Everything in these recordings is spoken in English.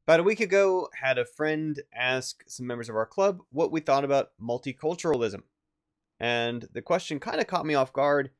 About a week ago, had a friend ask some members of our club what we thought about multiculturalism. And the question kind of caught me off guard,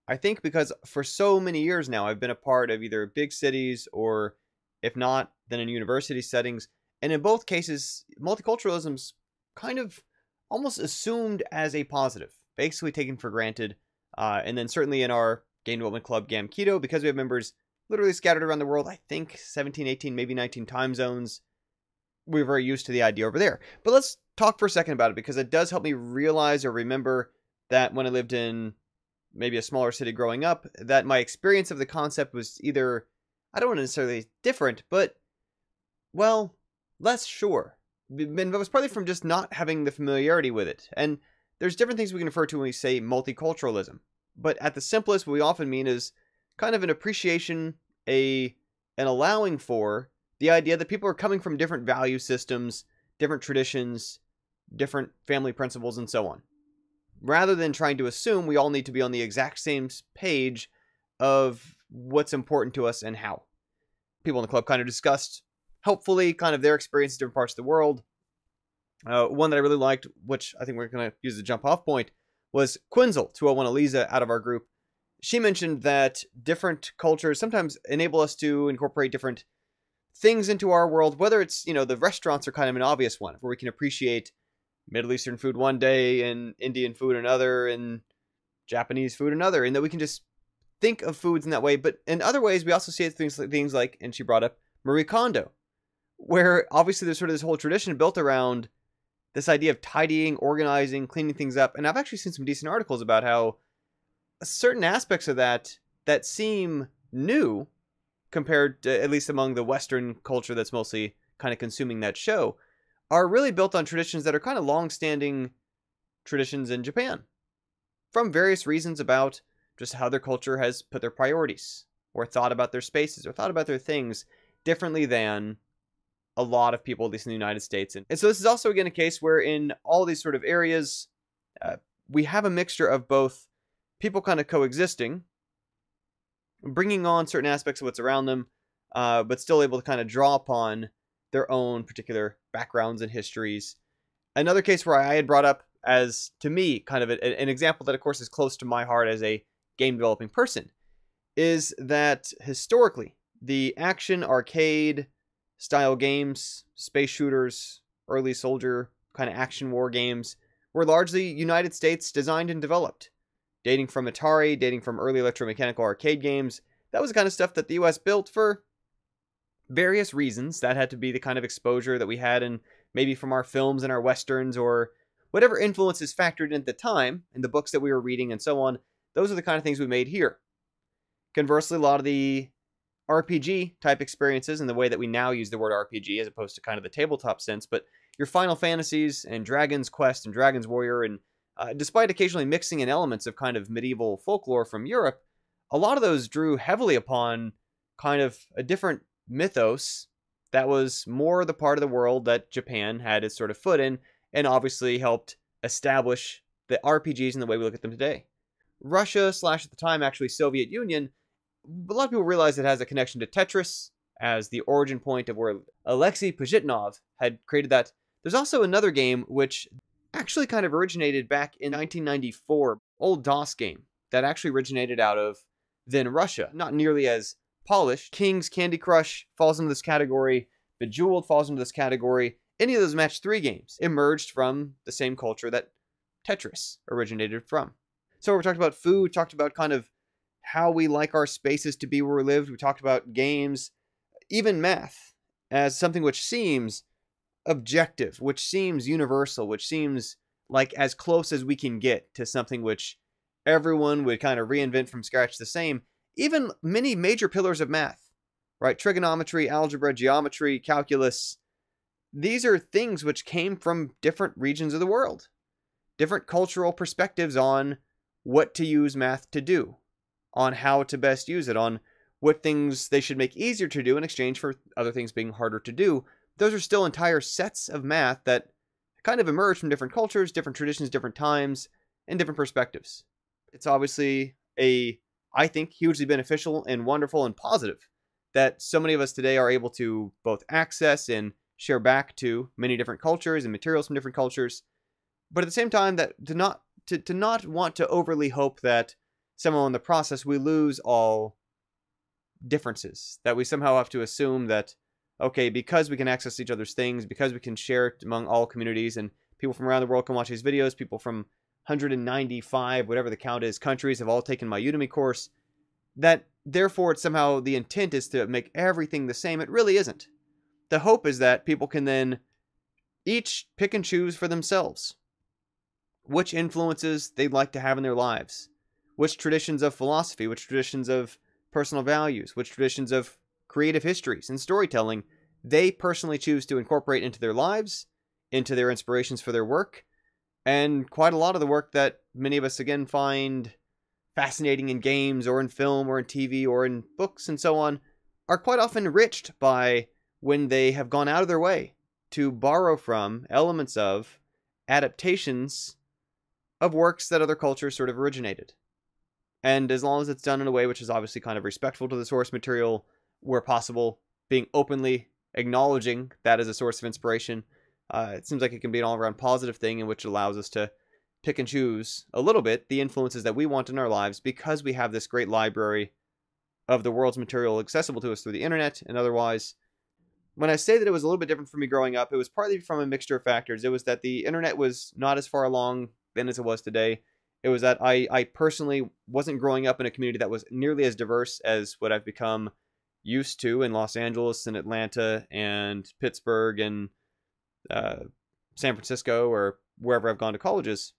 I think because for so many years now, I've been a part of either big cities or, if not, then in university settings. And in both cases, multiculturalism's kind of almost assumed as a positive, basically taken for granted. And then certainly in our game development club, Keto, because we have members literally scattered around the world, I think 17, 18, maybe 19 time zones, we're very used to the idea over there. But let's talk for a second about it, because it does help me realize or remember that when I lived in maybe a smaller city growing up, that my experience of the concept was either, I don't want to necessarily different, but, well, less sure. And that was partly from just not having the familiarity with it. And there's different things we can refer to when we say multiculturalism. But at the simplest, what we often mean is kind of an appreciation, an allowing for the idea that people are coming from different value systems, different traditions, different family principles, and so on. Rather than trying to assume we all need to be on the exact same page of what's important to us and how. People in the club kind of discussed, helpfully, kind of their experiences in different parts of the world. One that I really liked, which I think we're going to use as a jump-off point, was Quinzel, 201 Eliza, out of our group. She mentioned that different cultures sometimes enable us to incorporate different things into our world, whether it's, the restaurants are kind of an obvious one, where we can appreciate Middle Eastern food one day and Indian food another and Japanese food another, and that we can just think of foods in that way. But in other ways, we also see things like, and she brought up Marie Kondo, where obviously there's sort of this whole tradition built around this idea of tidying, organizing, cleaning things up. And I've actually seen some decent articles about how certain aspects of that seem new compared to, at least among the Western culture that's mostly kind of consuming that show, are really built on traditions that are kind of long-standing traditions in Japan, from various reasons about just how their culture has put their priorities, or thought about their spaces, or thought about their things differently than a lot of people, at least in the United States. And so this is also, again, a case where in all these sort of areas, we have a mixture of both people kind of coexisting, bringing on certain aspects of what's around them, but still able to kind of draw upon their own particular backgrounds and histories. Another case where I had brought up as, to me, kind of an example that, of course, is close to my heart as a game developing person, is that historically, the action arcade style games, space shooters, early soldier kind of action war games were largely United States designed and developed. Dating from Atari, dating from early electromechanical arcade games. That was the kind of stuff that the US built for various reasons. That had to be the kind of exposure that we had, and maybe from our films and our westerns, or whatever influences factored in at the time, in the books that we were reading and so on. Those are the kind of things we made here. Conversely, a lot of the RPG type experiences, in the way that we now use the word RPG as opposed to kind of the tabletop sense, but your Final Fantasies and Dragon's Quest and Dragon's Warrior, and despite occasionally mixing in elements of kind of medieval folklore from Europe, a lot of those drew heavily upon kind of a different mythos that was more the part of the world that Japan had its sort of foot in, and obviously helped establish the RPGs in the way we look at them today. Russia / at the time actually Soviet Union, a lot of people realize it has a connection to Tetris as the origin point of where Alexei Pajitnov had created that. There's also another game which actually kind of originated back in 1994, old DOS game that actually originated out of then Russia. Not nearly as polished. King's Candy Crush falls into this category. Bejeweled falls into this category. Any of those match 3 games emerged from the same culture that Tetris originated from. So we talked about food, talked about kind of how we like our spaces to be where we live. We talked about games, even math, as something which seems objective, which seems universal, which seems like as close as we can get to something which everyone would kind of reinvent from scratch the same. Even many major pillars of math, right? Trigonometry, algebra, geometry, calculus. These are things which came from different regions of the world, different cultural perspectives on what to use math to do, on how to best use it, on what things they should make easier to do in exchange for other things being harder to do. Those are still entire sets of math that kind of emerge from different cultures, different traditions, different times, and different perspectives. It's obviously I think, hugely beneficial and wonderful and positive that so many of us today are able to both access and share back to many different cultures and materials from different cultures. But at the same time, that to not want to overly hope that somehow in the process we lose all differences, that we somehow have to assume that, okay, because we can access each other's things, because we can share it among all communities, and people from around the world can watch these videos, people from 195, whatever the count is, countries have all taken my Udemy course, that therefore it's somehow the intent is to make everything the same. It really isn't. The hope is that people can then each pick and choose for themselves which influences they'd like to have in their lives, which traditions of philosophy, which traditions of personal values, which traditions of creative histories and storytelling they personally choose to incorporate into their lives, into their inspirations for their work, and quite a lot of the work that many of us, again, find fascinating in games or in film or in TV or in books and so on, are quite often enriched by when they have gone out of their way to borrow from elements of adaptations of works that other cultures sort of originated. And as long as it's done in a way which is obviously kind of respectful to the source material, where possible, being openly acknowledging that as a source of inspiration, it seems like it can be an all-around positive thing in which it allows us to pick and choose a little bit the influences that we want in our lives because we have this great library of the world's material accessible to us through the internet and otherwise. When I say that it was a little bit different for me growing up, it was partly from a mixture of factors. It was that the internet was not as far along then as it was today. It was that I personally wasn't growing up in a community that was nearly as diverse as what I've become used to in Los Angeles and Atlanta and Pittsburgh and San Francisco or wherever I've gone to colleges.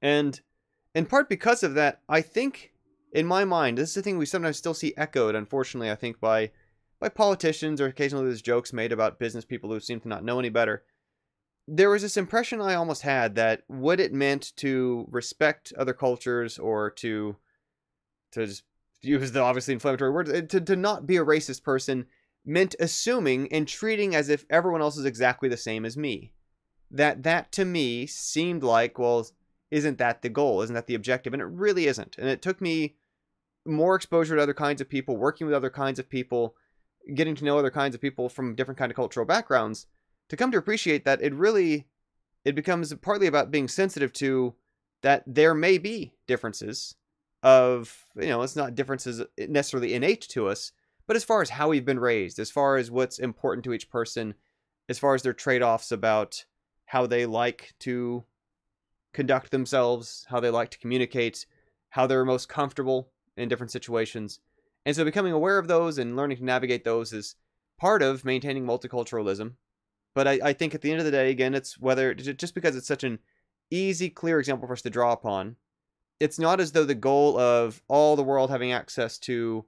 And in part because of that, I think, in my mind, this is the thing we sometimes still see echoed, unfortunately, I think, by politicians, or occasionally there's jokes made about business people who seem to not know any better. There was this impression I almost had that what it meant to respect other cultures or to just use the obviously inflammatory word, to not be a racist person meant assuming and treating as if everyone else is exactly the same as me. That to me seemed like, well, isn't that the goal? Isn't that the objective? And it really isn't. And it took me more exposure to other kinds of people, working with other kinds of people, getting to know other kinds of people from different kind of cultural backgrounds, to come to appreciate that it becomes partly about being sensitive to that there may be differences of, it's not differences necessarily innate to us, but as far as how we've been raised, as far as what's important to each person, as far as their trade-offs about how they like to conduct themselves, how they like to communicate, how they're most comfortable in different situations. And so becoming aware of those and learning to navigate those is part of maintaining multiculturalism. But I think at the end of the day, again, it's whether, just because it's such an easy, clear example for us to draw upon, it's not as though the goal of all the world having access to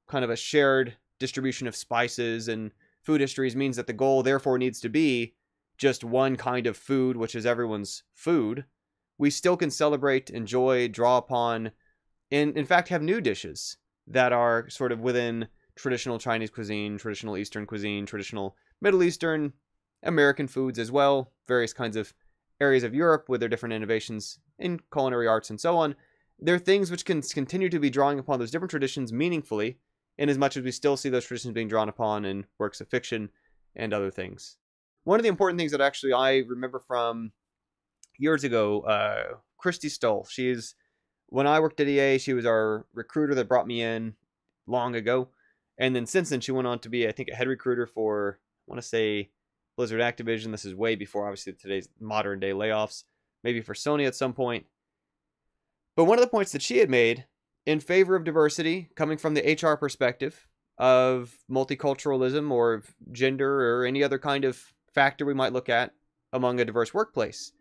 kind of a shared distribution of spices and food histories means that the goal therefore needs to be just one kind of food, which is everyone's food. We still can celebrate, enjoy, draw upon, and in fact have new dishes that are sort of within traditional Chinese cuisine, traditional Eastern cuisine, traditional Middle Eastern, American foods as well, various kinds of areas of Europe with their different innovations in culinary arts and so on. They're things which can continue to be drawing upon those different traditions meaningfully, in as much as we still see those traditions being drawn upon in works of fiction and other things. One of the important things that actually I remember from years ago, Christy Stoll, when I worked at EA, she was our recruiter that brought me in long ago. And then since then, she went on to be, I think, a head recruiter for, I want to say, Blizzard Activision. This is way before, obviously, today's modern day layoffs. Maybe for Sony at some point. But one of the points that she had made in favor of diversity, coming from the HR perspective of multiculturalism or gender or any other kind of factor we might look at among a diverse workplace,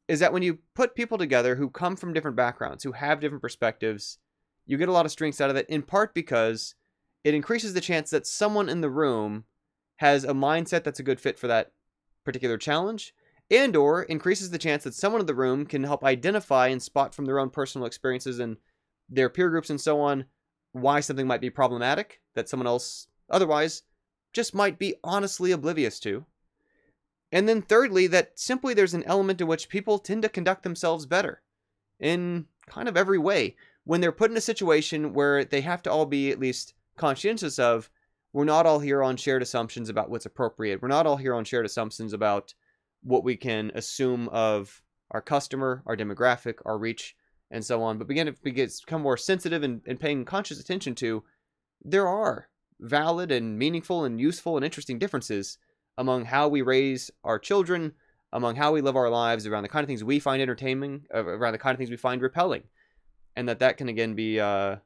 is that when you put people together who come from different backgrounds, who have different perspectives, you get a lot of strengths out of it, in part because it increases the chance that someone in the room has a mindset that's a good fit for that particular challenge, and or increases the chance that someone in the room can help identify and spot from their own personal experiences and their peer groups and so on why something might be problematic that someone else otherwise just might be honestly oblivious to. And then thirdly, that simply there's an element in which people tend to conduct themselves better in kind of every way when they're put in a situation where they have to all be at least conscientious of, we're not all here on shared assumptions about what's appropriate. We're not all here on shared assumptions about what we can assume of our customer, our demographic, our reach, and so on. But begin to become more sensitive and paying conscious attention to, there are valid and meaningful and useful and interesting differences among how we raise our children, among how we live our lives, around the kind of things we find entertaining, around the kind of things we find repelling. And that can, again, be a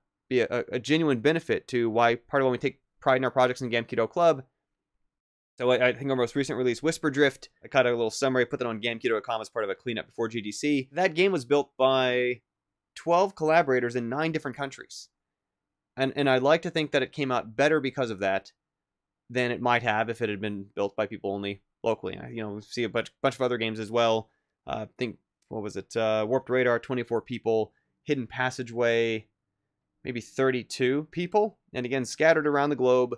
genuine benefit to why part of when we take pride in our projects in GameKeto Club. So I think our most recent release, Whisper Drift, I cut a little summary, put that on GameKeto.com as part of a cleanup before GDC. That game was built by 12 collaborators in 9 different countries. And I'd like to think that it came out better because of that than it might have if it had been built by people only locally. You know, we see a bunch of other games as well. I think, what was it? Warped Radar, 24 people. Hidden Passageway, maybe 32 people. And again, scattered around the globe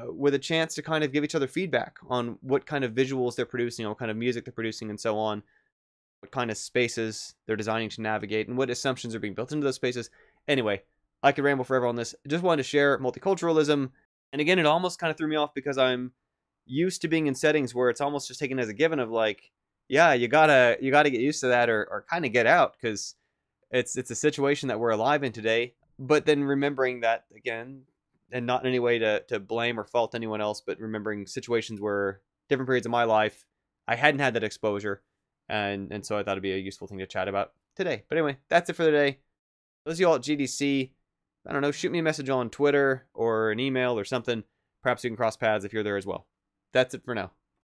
with a chance to kind of give each other feedback on what kind of visuals they're producing, what kind of music they're producing, and so on. What kind of spaces they're designing to navigate, and what assumptions are being built into those spaces. Anyway, I could ramble forever on this. Just wanted to share multiculturalism. And again, it almost kind of threw me off because I'm used to being in settings where it's almost just taken as a given of like, yeah, you gotta get used to that or kind of get out, because it's a situation that we're alive in today. But then remembering that, again, and not in any way to blame or fault anyone else, but remembering situations where different periods of my life, I hadn't had that exposure. And so I thought it'd be a useful thing to chat about today. But anyway, that's it for today. Those of you all at GDC, I don't know, shoot me a message on Twitter or an email or something. Perhaps we can cross paths if you're there as well. That's it for now.